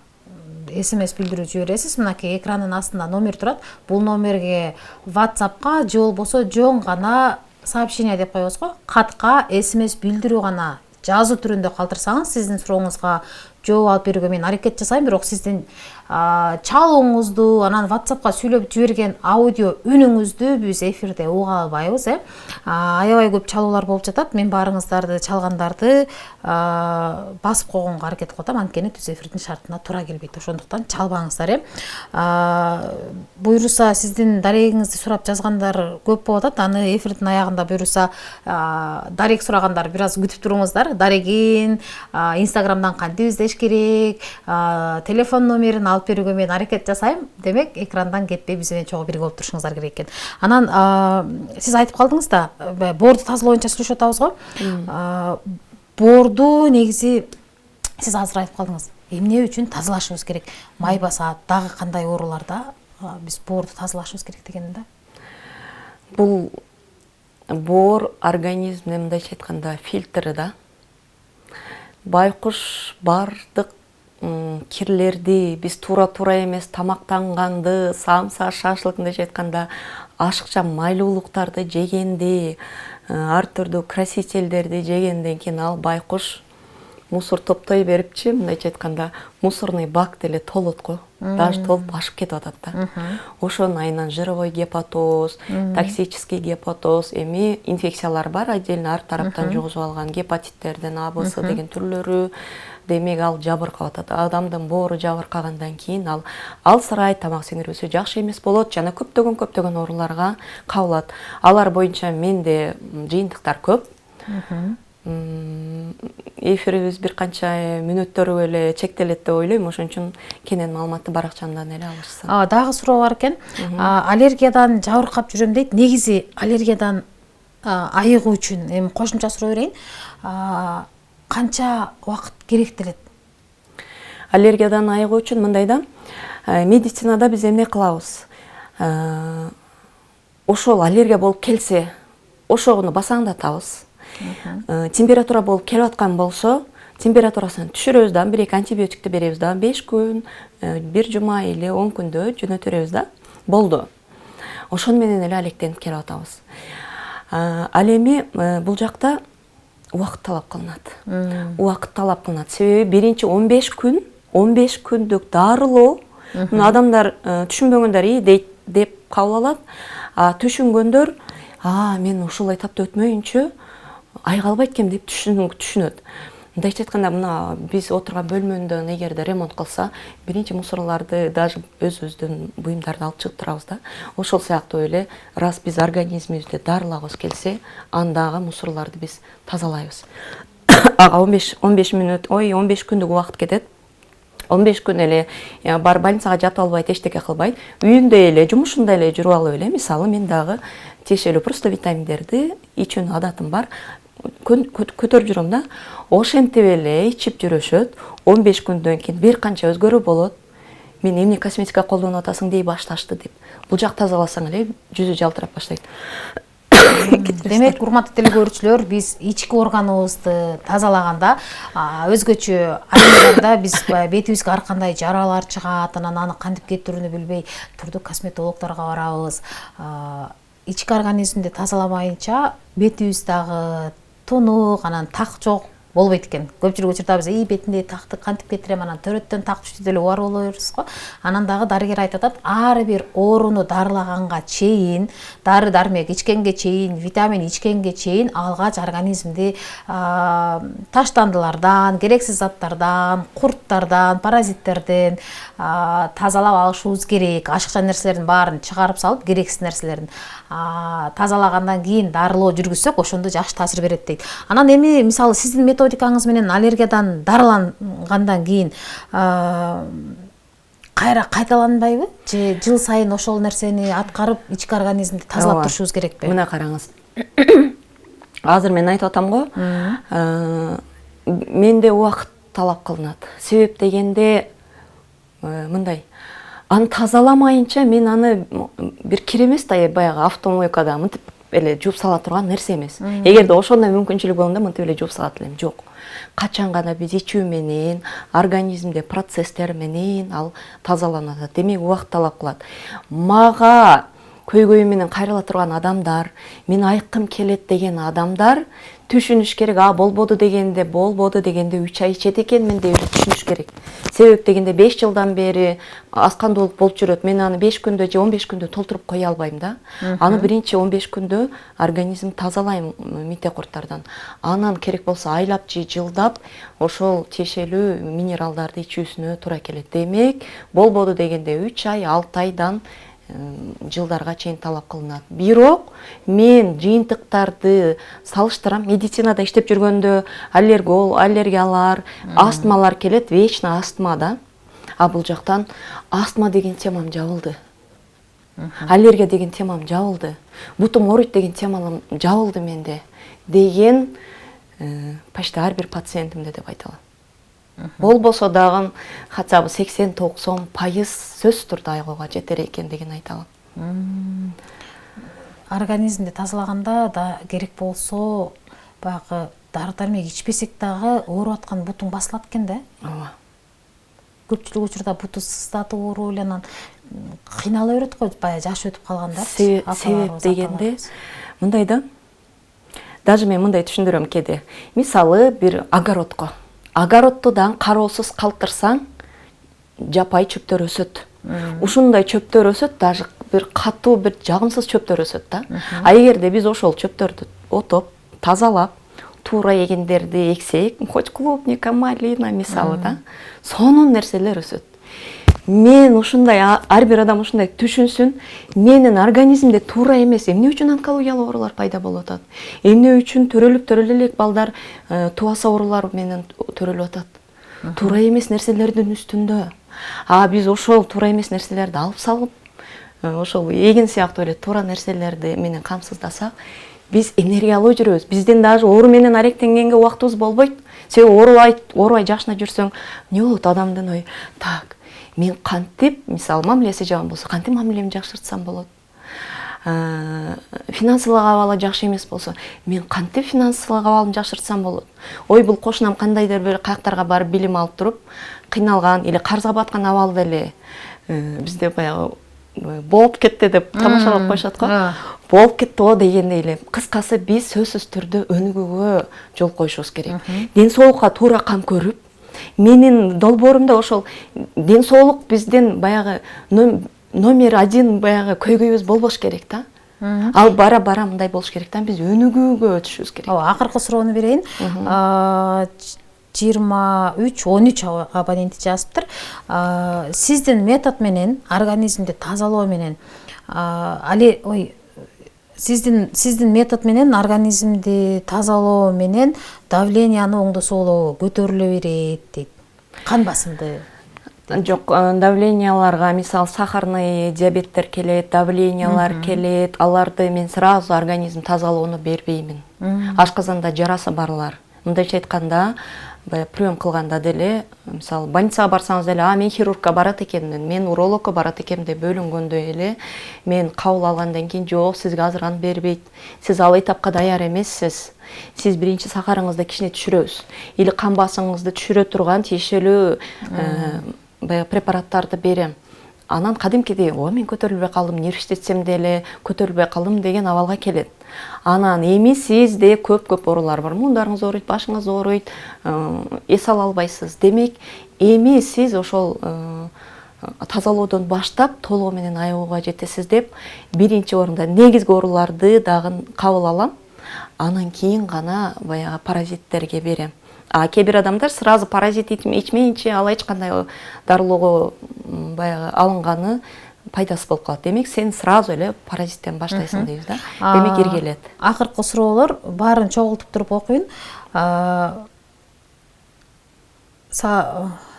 SMS билдирүү жибересиз. Мынакей экранын астында номер турат. Бул номерге WhatsAppка же болбосо жоң гана сообщение деп коебуз го, катка SMS билдирүү гана жазуу түрүндө калтырсаңыз, сиздин сурооңузга жооп алып берүүгө мен аракет жасайм. Бирок сиздин чалууңузду, анан WhatsAppка сүйлөп жиберген аудио үнүңүздү биз эфирде уга албайбыз. Аябай көп чалуулар болуп жатат. Мен баарыңыздарды чалгандарды басып койгонго аракет кылып атам. Анткени түз эфирдин шартына туура келбейт. Ошондуктан чалбаңыздар. Буйруса сиздин дарегиңизди сурап жазгандар көп болуп атат. Аны эфирдин аягында буйруса дарек сурагандар бир аз күтүп туруңуздар. Дарегин, Instagramдан кантип издеш керек, телефон номерин алып берүүгө мен аракет жасайм. Демек, экрандан кетпей биз менен чогуу бирге болуп турушуңуздар керек экен. Анан сиз айтып калдыңыз да, боорду тазалоо боюнча сүйлөшүп атабыз го. Боорду негизи сиз азыр айтып калдыңыз. Эмне үчүн тазалашыбыз керек? Май басат, дагы кандай ооруларда биз боорду тазалашыбыз керек дегенде? Бул боор организмдин мындайча айтканда фильтри да. Байкуш бардык кирлерди, биз туура эмес тамактанганды, самса, шашлык мындайча айтканда ашыкча майлуулуктарды жегенди, ар түрдүү красителдерди жегенден кийин ал байкуш мусор топтой берипчи, мындайча айтканда мусорный бак деле толот го. Даже толуп ашып кетип атат да. Ошонун айынан жировой гепатоз, токсический гепатоз, эми инфекциялар бар, отдельно ар тараптан жугузуп алган гепатиттерден АБС деген түрлөрү. Демек ал жабыркап атат. Адамдын боору жабыркагандан кийин ал алсырайт, тамак сиңирүүсү жакшы эмес болот, жана көптөгөн ооруларга кабылат. Алар боюнча менде жыйынтыктар көп. Эфирибиз бир канча мүнөттөргө эле чектелет деп ойлойм. Ошон үчүн кенен маалыматты баракчамдан эле алышсын. Дагы суроо бар экен. Аллергиядан жабыркап жүрөм дейт. Негизи аллергиядан айыгуу үчүн эми кошумча суроо берейин. Канча убакыт керектелет? Аллергиядан айыгуу үчүн мындай да, медицинада биз эмне кылабыз? Ошол аллергия болуп келсе, ошону басаңдатабыз. Температура болуп келип аткан болсо, температурасын түшүрөбүз да, 1-2 антибиотикти беребиз да, 5 күн, 1 жума или 10 күндө жөнөтө беребиз да. Болду. Ошону менен эле алектенип келип атабыз. Ал эми бул жакта убакыт талап кылынат. Себеби биринчи 15 күндүк дарылоо, адамдар түшүнбөгөндөр дейт деп кабыл алат. Түшүнгөндөр, мен ушул этапты өтмөйүнчө айгалбайт экем деп түшүнөт. Мындайча айтканда, мына биз отурган бөлмөнүн эгерде ремонт кылса, биринчи мусорларды даже өзүбүздүн буюмдарды алып чыгып турабыз да. Ошол сыяктуу эле, раз биз организмибизди дарылагыбыз келсе, андагы мусорларды биз тазалайбыз. Ага 15 күндүк убакыт кетет. 15 күн эле бар больницага жатып албайт, эчтеке кылбайт. Үйүндө эле, жумушунда эле жүрүп алып эле. Мисалы, мен дагы тиешелүү просто витаминдерди ичүүнүн адатым бар. Көтөрүп жүрөм да. Ошентип эле ичип жүрүшөт. 15 күндөн кийин бир канча өзгөрүү болот. Мен эмне косметика колдонуп атасың дей башташты деп. Бул жак тазаласаң эле жүзү жалтырап баштайт. Демек, урматтуу телекөрүүчүлөр, биз ички органыбызды тазалаганда өзгөчө айылдарда биз бетибизге ар кандай жаралар чыгат, анан аны кантип кетирүүнү билбей турдук косметологдорго барабыз. ички организмди тазаламайынча бетибиз дагы тунук, анан так жок болбойт экен. Көпчүлүк учурда биз бетинде такты кантип кетирем, анан төрөттөн так түштү деле бар болобуз го. Анан дагы дарыгер айтып атат, ар бир ооруну дарылаганга чейин, дары дармек ичкенге чейин, витамин ичкенге чейин алгач организмди таштандылардан, керексиз заттардан, курттардан, паразиттерден тазалап алышыбыз керек. Ашыкча нерселердин баарын чыгарып салып, керексиз нерселердин тазалагандан кийин дарылоо жүргүзсөк, ошондо жакшы таасир берет дейт. Анан эми мисалы сиздин методикаңыз менен аллергиядан дарылангандан кийин кайра кайталанбайбы? Же жыл сайын ошол нерсени аткарып, ички организмди тазалап турушубуз керекпи? Мына караңыз. Азыр мен айтып атам го, менде убакыт талап кылынат. Себеп дегенде мындай, аны тазаламайынча мен аны бир кир эмес да, баягы автомойкада мынтип эле жууп сала турган нерсе эмес. Эгерде ошондой мүмкүнчүлүк болгондо мынтип эле жууп салат элем. Жок. Качан гана биз ичүү менен, организмде процесстер менен ал тазаланат. Демек убакыт талап кылат. Мага көйгөй менен кайрыла турган адамдар, мен айыккым келет деген адамдар түшүнүш керек. Болбоду дегенде 3 ай ичет экенмин деп түшүнүш керек. Себеп дегенде 5 жылдан бери аскандуулук болуп жүрөт. Мен аны 5 күндө же 15 күндө толтуруп кое албайм да. Аны биринчи 15 күндө организм тазалайм мите курттардан. Анан керек болсо айлап же жылдап ошол тиешелүү минералдарды ичүүсүнө туура келет. Демек, болбоду дегенде 3 ай, 6 айдан жылдарга чейин талап кылынат. Бирок мен жыйынтыктарды салыштырам. Медицинада иштеп жүргөндө аллергиялар, астмалар келет, вечно астма да. Бул жактан астма деген темам жабылды. Аллергия деген темам жабылды. Бутум ооруйт деген темам жабылды менде деген почти ар бир пациентимде деп айта алам. Болбосо дагы хотя бы 80-90% сөзсүз турду айгууга жетер экен деген айта алам. Организмди тазалаганда да керек болсо баягы дары-дармек ичпесек дагы ооруп аткан бутуң басылат экен да? Ооба. Көпчүлүк учурда буту сыздатып ооруп эле анан кыйнала берет го, баягы жаш өтүп калгандар. Себеп дегенде мындай да. Даже мен мындай түшүндүрөм кээде. Мисалы бир огородду да кароосуз калтырсаң, жапай чөптөр өсөт. Ушундай чөптөр өсөт, даже бир катуу, бир жагымсыз чөптөр өсөт да. Эгерде биз ошол чөптөрдү отоп, тазалап, туура эгендерди эксек, хоть клубника, малина мисалы да, сонун нерселер өсөт. Мен ушундай, ар бир адам ушундай түшүнсүн, менин организмде туура эмес, эмне үчүн онкологиялык оорулар пайда болуп атат? Эмне үчүн төрөлүп элек балдар тубаса оорулар менен төрөлүп атат? Туура эмес нерселердин үстүндө. Биз ошол туура эмес нерселерди алып салып, ошол эген сыяктуу эле туура нерселерди менен камсыздасак, биз энергиялуу жүрөбүз. Биздин даже оору менен аректенгенге убактыбыз болбойт. Себеби оорубай жакшына жүрсөң, эмне болот адамдын ой? Так, мен кантип, мисалы, мамилеси жаман болсо, кантип мамилемди жакшыртсам болот? Финансылык абалы жакшы эмес болсо, мен кантип финансылык абалымды жакшыртсам болот? Ой, бул кошунам кандайдыр бир каяктарга барып билим алып туруп, кыйналган или карызга баткан абалда эле бизде баягы болуп кетти деп тамашалап коюшат го. Болуп кетти го дегендей эле. Кыскасы, биз сөзсүз түрдө өнүгүүгө жол коюшубуз керек. Ден соолукка туура кам көрүп, менин долбоорумда ошол ден соолук биздин баягы номер 1 баягы көйгөйүбүз болбош керек да. Ал бара мындай болуш керек да, биз өнүгүүгө өтүшүбүз керек. Акыркы суроону берейин. 23-13 абоненти жазыптыр. Сиздин метод менен организмди тазалоо менен сиздин метод менен организмди тазалоо менен давленияны оңдосо болобу, көтөрүлө берет дейт. Кан басымды. Жок, давленияларга, мисал, сахарный диабеттер келет, давлениялар келет, аларды мен сразу организм тазалоону бербеймин. Ашказанда жарасы барлар. Мындайча айтканда, прием кылганда деле, мисалы, больницага барсаңыз деле, мен хирургка барат экенмин, мен урологко барат экенмин деп бөлүнгөндө эле, мен кабыл алгандан кийин жок, сизге азыр аны бербейт. Сиз ал этапка даяр эмессиз. Сиз биринчи сахарыңызды кичине түшүрөбүз. Или кан басымыңызды түшүрө турган тиешелүү препараттарды берем. анан кадимкидей мен көтөрүлбөй калдым, нервиштетсем деле көтөрүлбөй калдым деген абалга келет. Анан эми сизде көп оорулар бар. Муундарыңыз ооруйт, башыңыз ооруйт, эс ала албайсыз. Демек, эми сиз ошол тазалоодон баштап толугу менен айыгууга жетесиз деп, биринчи орунда негизги ооруларды дагы кабыл алам. Анан кийин гана баягы паразиттерге берем. Кээ бир адамдар сразу паразит ичмейинчи ал эч кандай дарылоого баягы алынганы пайдасы болуп калат. Демек, сен сразу эле паразиттен баштайсың дейбиз да. Демек, иргелет. Акыркы суроолор баарын чогултуп туруп окуйн.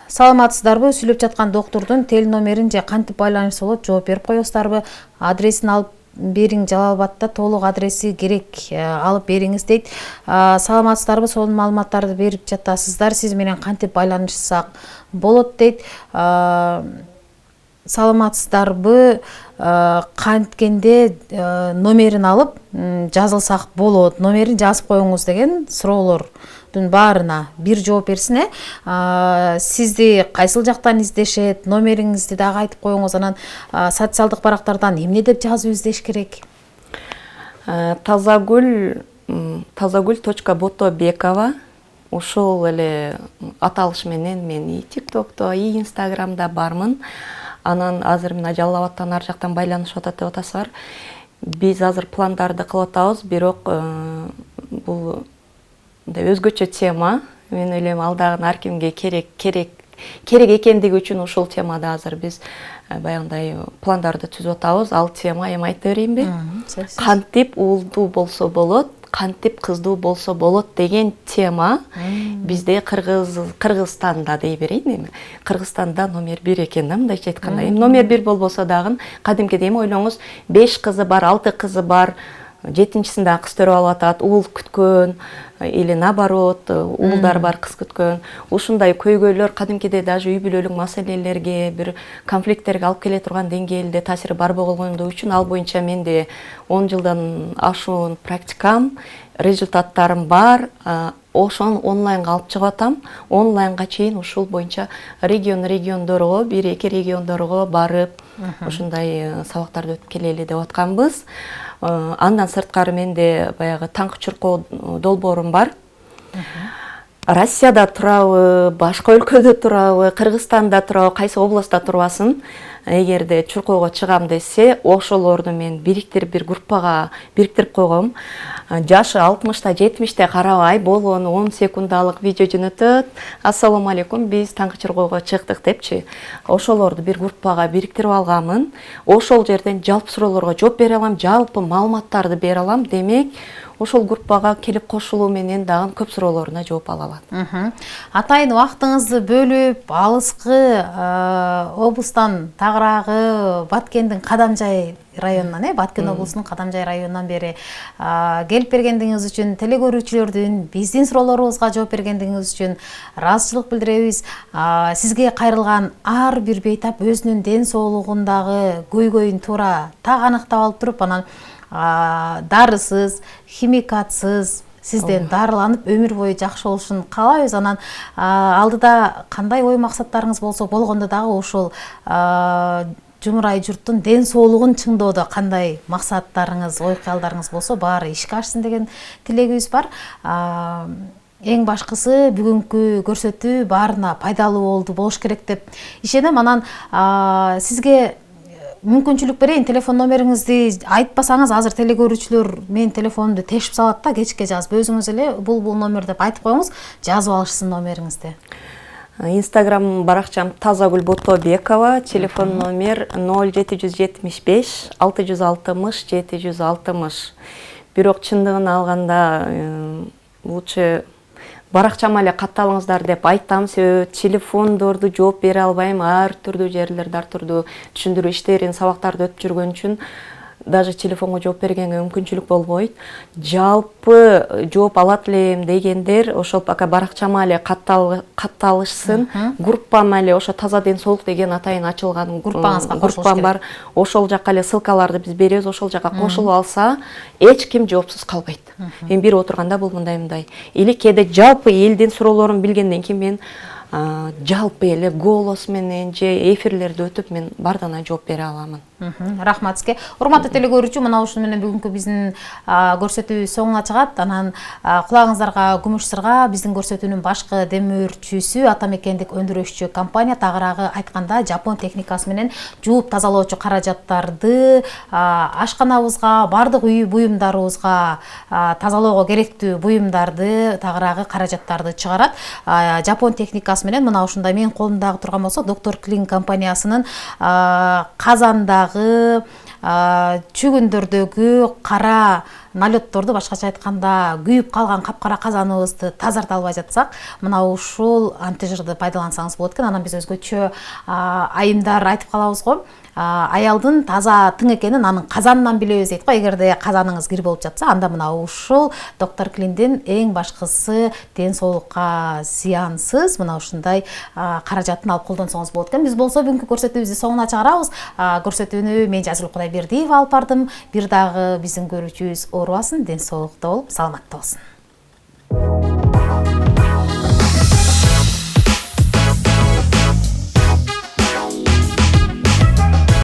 Саламатсыздарбы? Сүйлөп жаткан доктурдун тел номерин же кантип байланышса болот, жооп берип коесуздарбы? Адресин алып бериң, Жалал-Абадта толук адреси керек, алып бериңиз дейт. Саламатсыздарбы? Сонун маалыматтарды берип жатасыздар. Сиз менен кантип байланышсак болот дейт. Саламатсыздарбы? Канткенде номерин алып жазылсак болот, номерин жазып коюңуз деген суроолордун баарына бир жооп берсин. Сизди кайсыл жактан издешет, номериңизди дагы айтып коюңуз. Анан социалдык барактардан эмне деп жазып издеш керек? Тазагүл.ботобекова ушул эле аталыш менен мен и ТикТокто, и Инстаграмда бармын. Анан азыр мына Жалал-Абадтан ар жактан байланышып атат деп атасыздар. Биз азыр пландарды кылып атабыз, бирок бул өзгөчө тема. Мен ойлойм, алдагы ар кимге керек экендиги үчүн ушул темада азыр биз баягындай пландарды түзүп атабыз. Ал тема эми айтып берейинби? Кантип уулдуу болсо болот, кантип кыздуу болсо болот деген тема бизде Кыргызстанда дей берейин эми. Кыргызстанда номер 1 экен да, мындайча айтканда. Номер 1 болбосо дагы кадимкидей ойлоңуз, 5 кызы бар, 6 кызы бар, 7-синде кыз төрөп алып атат, уул күткөн или наоборот, уулдар бар, кыз күткөн. Ушундай көйгөйлөр кадимкидей даже үй бүлөлүк маселелерге, бир конфликттерге алып келе турган деңгээлде таасири бар болгондугу үчүн ал боюнча менде 10 жылдан ашуун практикам, результаттарым бар. Ошон онлайнга алып чыгып атам. Онлайнга чейин ушул боюнча региондорго, 1-2 региондорго барып, ушундай сабактарды өтүп келели деп атканбыз. Андан сырткары менде баягы таңкы чуркоо долбоорум бар. Россияда турабы, башка өлкөдө турабы, Кыргызстанда турабы, кайсы областта турбасын, эгерде чуркоого чыгам десе, ошолорду мен бириктирип бир группага бириктирип койгом. Жашы 60-та, 70-те карабай, болгону 10 секундалык видео жөнөтөт. Ассаламу алейкум, биз таңкы чуркоого чыктык депчи. Ошолорду бир группага бириктирип алганмын. Ошол жерден жалпы суроолорго жооп бере алам, жалпы маалыматтарды бере алам. Демек, ошол группага келип кошулуу менен дагы көп суроолоруна жооп ала алат. Атайын убактыңызды бөлүп, алыскы облустан тагыраагы Баткендин Кадамжай районунан, Баткен облусунун Кадамжай районунан бери келип бергендиңиз үчүн, телегөрүүчүлөрдүн биздин суроолорубузга жооп бергендиңиз үчүн ыраазычылык билдиребиз. Сизге кайрылган ар бир бейтап өзүнүн ден соолугундагы көйгөйүн туура так аныктап алып туруп, анан дарысыз, химикатсыз сизден дарыланып өмүр бою жакшы болушун каалайбыз. Анан алдыда кандай ой максаттарыңыз болсо болгондо дагы ушул жумурай журттун ден соолугун чыңдоодо кандай максаттарыңыз, ой кыялдарыңыз болсо баары ишке ашсын деген тилегибиз бар. Эң башкысы бүгүнкү көрсөтүү баарына пайдалуу болуш керек деп ишенем. Анан сизге мүмкүнчүлүк берейин, телефон номериңизди айтпасаңыз, азыр телегөрүүчүлөр менин телефонумду тешип салат да, кечке жазып өзүңүз эле бул номер деп айтып коюңуз, жазып алышсын номериңизди. Инстаграм баракчам Тазагүл.Ботобекова, телефон номер 0775 660 760. Бирок чындыгын алганда лучше баракчама эле катталыңыздар деп айтам. Себеби телефондорду жооп бере албайм. Ар түрдүү жерлерде ар түрдүү түшүндүрүү иштерин, сабактарды өтүп жүргөн үчүн даже телефонго жооп бергенге мүмкүнчүлүк болбойт. Жалпы жооп алат элем дегендер ошол пока баракчама эле катталышсын. Группам эле ошо таза ден соолук деген атайын ачылган группам бар. Ошол жака эле ссылкаларды биз беребиз. Ошол жака кошулуп алса, эч ким жоопсуз калбайт. Мен бир отурганда бул мындай. Или кээде жалпы элдин суроолорун билгенден кийин мен жалпы эле голос менен же эфирлерде өтүп мен бардығына жооп бере аламын. Рахмат сизге. Урматтуу телекөрүүчү, мына ушуну менен бүгүнкү биздин көрсөтүү соңуна чыгат. Анан кулагыңыздарга күмүш сырга биздин көрсөтүүнүн башкы демөөрчүсү, атамекендик өндүрүшчү компания, тагыраагы айтканда жапон техникасы менен жууп тазалоочу каражаттарды ашканабызга, бардык үй буюмдарыбызга тазалоого керектүү буюмдарды, тагыраагы каражаттарды чыгарат. Жапон техникасы менен мына ушундай менин колумдагы турган болсо, Доктор Клин компаниясынын казандагы чөгөндөрдөгү кара налетторду, башкача айтканда күйүп калган капкара казаныбызды тазарта албай жатсак, мына ушул антижирди пайдалансаңыз болот экен. Анан биз өзгөчө айымдар айтып калабыз го, аялдын таза тың экенин анын казанынан билебиз дейт го. Эгерде казаныңыз кир болуп жатса, анда мына ушул Доктор Клиндин эң башкысы ден соолукка зыянсыз мына ушундай каражатын алып колдонсоңуз болот экен. Биз болсо бүгүнкү көрсөтүүбүздү соңуна чыгарабыз. Көрсөтүүнү мен Жазыл Кудайбердиева алып бардым. Бир дагы биздин көрүүчүбүз оорубасын, ден соолукта болуп, саламатта болсун.